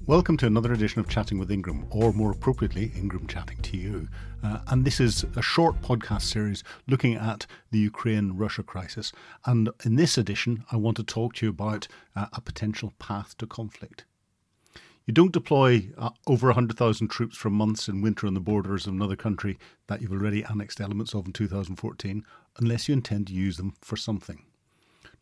Welcome to another edition of Chatting with Ingram, or more appropriately, Ingram chatting to you. And this is a short podcast series looking at the Ukraine-Russia crisis. And in this edition, I want to talk to you about a potential path to conflict. You don't deploy over 100,000 troops for months in winter on the borders of another country that you've already annexed elements of in 2014 unless you intend to use them for something.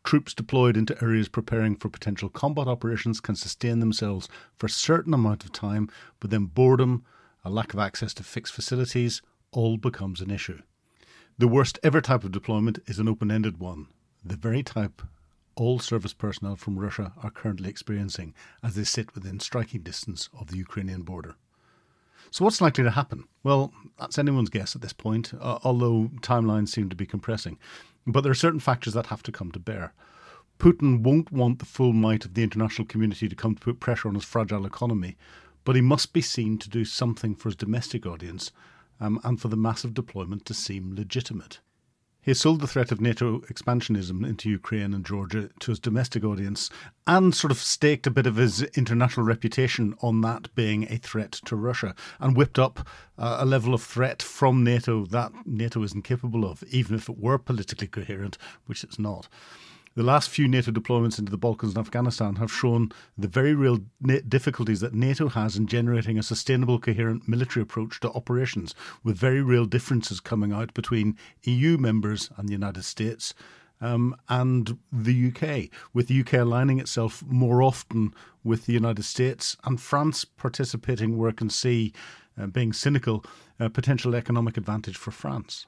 Troops deployed into areas preparing for potential combat operations can sustain themselves for a certain amount of time, but then boredom, a lack of access to fixed facilities, all becomes an issue. The worst ever type of deployment is an open-ended one, the very type all service personnel from Russia are currently experiencing as they sit within striking distance of the Ukrainian border. So what's likely to happen? Well, that's anyone's guess at this point, although timelines seem to be compressing. But there are certain factors that have to come to bear. Putin won't want the full might of the international community to come to put pressure on his fragile economy, but he must be seen to do something for his domestic audience and for the massive deployment to seem legitimate. He has sold the threat of NATO expansionism into Ukraine and Georgia to his domestic audience and sort of staked a bit of his international reputation on that being a threat to Russia and whipped up a level of threat from NATO that NATO isn't capable of, even if it were politically coherent, which it's not. The last few NATO deployments into the Balkans and Afghanistan have shown the very real difficulties that NATO has in generating a sustainable, coherent military approach to operations, with very real differences coming out between EU members and the United States and the UK, with the UK aligning itself more often with the United States and France participating where it can see, being cynical, potential economic advantage for France.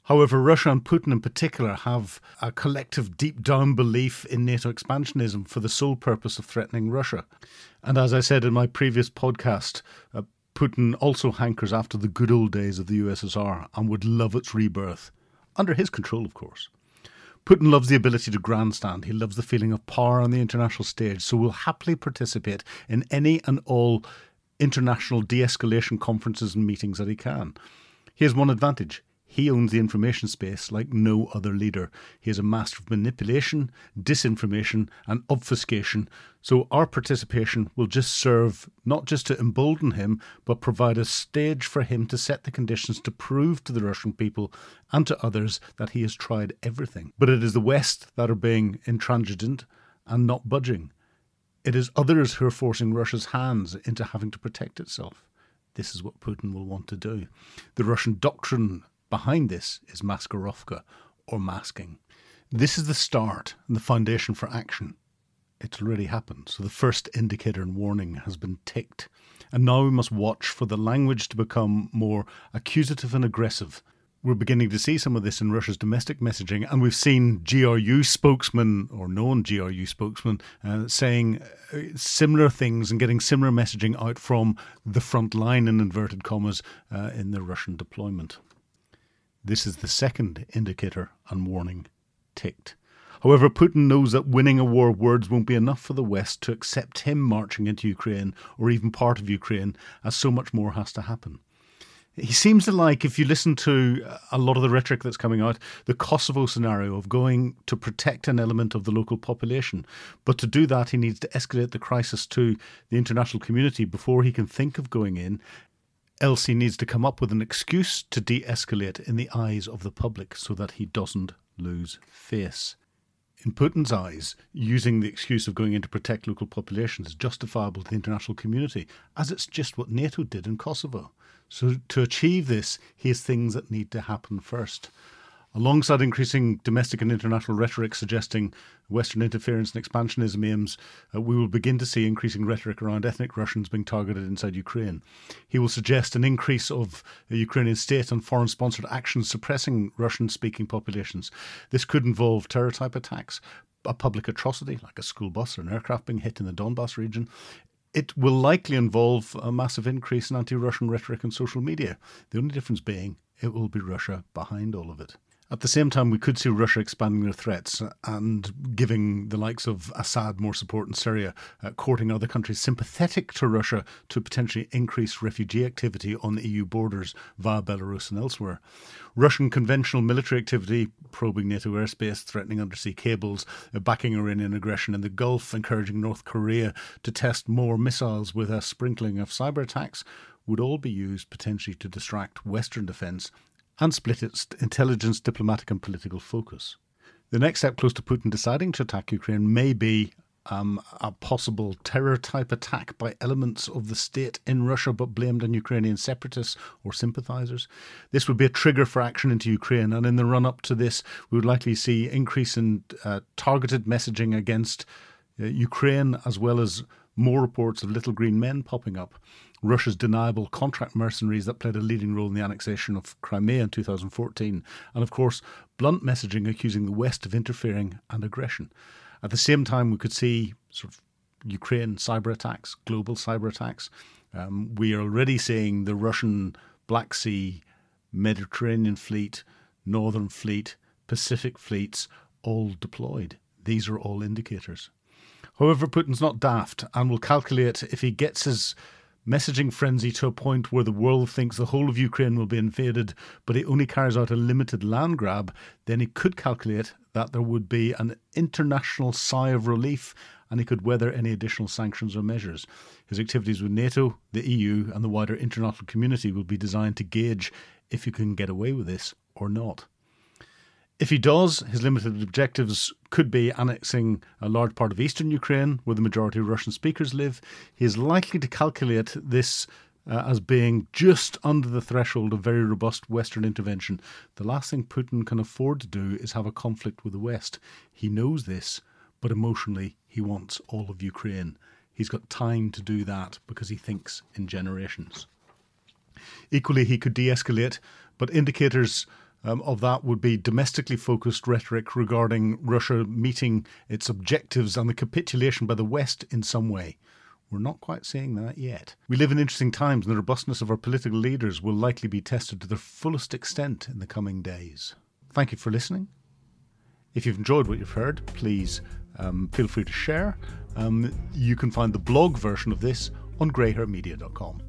However, Russia and Putin in particular have a collective deep down belief in NATO expansionism for the sole purpose of threatening Russia. And as I said in my previous podcast, Putin also hankers after the good old days of the USSR and would love its rebirth, under his control, of course. Putin loves the ability to grandstand. He loves the feeling of power on the international stage, so will happily participate in any and all international de-escalation conferences and meetings that he can. He has one advantage. He owns the information space like no other leader. He is a master of manipulation, disinformation and obfuscation. So our participation will just serve not just to embolden him, but provide a stage for him to set the conditions to prove to the Russian people and to others that he has tried everything. But it is the West that are being intransigent and not budging. It is others who are forcing Russia's hands into having to protect itself. This is what Putin will want to do. The Russian doctrine behind this is maskirovka, or masking. This is the start and the foundation for action. It's already happened, so the first indicator and warning has been ticked. And now we must watch for the language to become more accusative and aggressive. We're beginning to see some of this in Russia's domestic messaging, and we've seen GRU spokesmen, or known GRU spokesmen, saying similar things and getting similar messaging out from the front line, in inverted commas, in the Russian deployment. This is the second indicator and warning ticked. However, Putin knows that winning a war of words won't be enough for the West to accept him marching into Ukraine or even part of Ukraine, as so much more has to happen. He seems to like, if you listen to a lot of the rhetoric that's coming out, the Kosovo scenario of going to protect an element of the local population. But to do that, he needs to escalate the crisis to the international community before he can think of going in. Else he needs to come up with an excuse to de-escalate in the eyes of the public so that he doesn't lose face. In Putin's eyes, using the excuse of going in to protect local populations is justifiable to the international community, as it's just what NATO did in Kosovo. So to achieve this, he has things that need to happen first. Alongside increasing domestic and international rhetoric suggesting Western interference and expansionism aims, we will begin to see increasing rhetoric around ethnic Russians being targeted inside Ukraine. He will suggest an increase of Ukrainian state and foreign-sponsored actions suppressing Russian-speaking populations. This could involve terror-type attacks, a public atrocity like a school bus or an aircraft being hit in the Donbass region. It will likely involve a massive increase in anti-Russian rhetoric on social media. The only difference being it will be Russia behind all of it. At the same time, we could see Russia expanding their threats and giving the likes of Assad more support in Syria, courting other countries sympathetic to Russia to potentially increase refugee activity on the EU borders via Belarus and elsewhere. Russian conventional military activity, probing NATO airspace, threatening undersea cables, backing Iranian aggression in the Gulf, encouraging North Korea to test more missiles with a sprinkling of cyber attacks, would all be used potentially to distract Western defence and split its intelligence, diplomatic and political focus. The next step close to Putin deciding to attack Ukraine may be a possible terror-type attack by elements of the state in Russia but blamed on Ukrainian separatists or sympathisers. This would be a trigger for action into Ukraine, and in the run-up to this, we would likely see increase in targeted messaging against Ukraine, as well as more reports of little green men popping up. Russia's deniable contract mercenaries that played a leading role in the annexation of Crimea in 2014, and of course blunt messaging accusing the West of interfering and aggression. At the same time, we could see sort of Ukraine cyber attacks, global cyber attacks. We are already seeing the Russian Black Sea, Mediterranean Fleet, Northern Fleet, Pacific fleets all deployed. These are all indicators. However, Putin's not daft and will calculate if he gets his messaging frenzy to a point where the world thinks the whole of Ukraine will be invaded, but he only carries out a limited land grab, then he could calculate that there would be an international sigh of relief and he could weather any additional sanctions or measures. His activities with NATO, the EU and the wider international community will be designed to gauge if he can get away with this or not. If he does, his limited objectives could be annexing a large part of eastern Ukraine, where the majority of Russian speakers live. He is likely to calculate this as being just under the threshold of very robust Western intervention. The last thing Putin can afford to do is have a conflict with the West. He knows this, but emotionally he wants all of Ukraine. He's got time to do that because he thinks in generations. Equally, he could de-escalate, but indicators of that would be domestically focused rhetoric regarding Russia meeting its objectives and the capitulation by the West in some way. We're not quite seeing that yet. We live in interesting times, and the robustness of our political leaders will likely be tested to their fullest extent in the coming days. Thank you for listening. If you've enjoyed what you've heard, please feel free to share. You can find the blog version of this on greyhairmedia.com.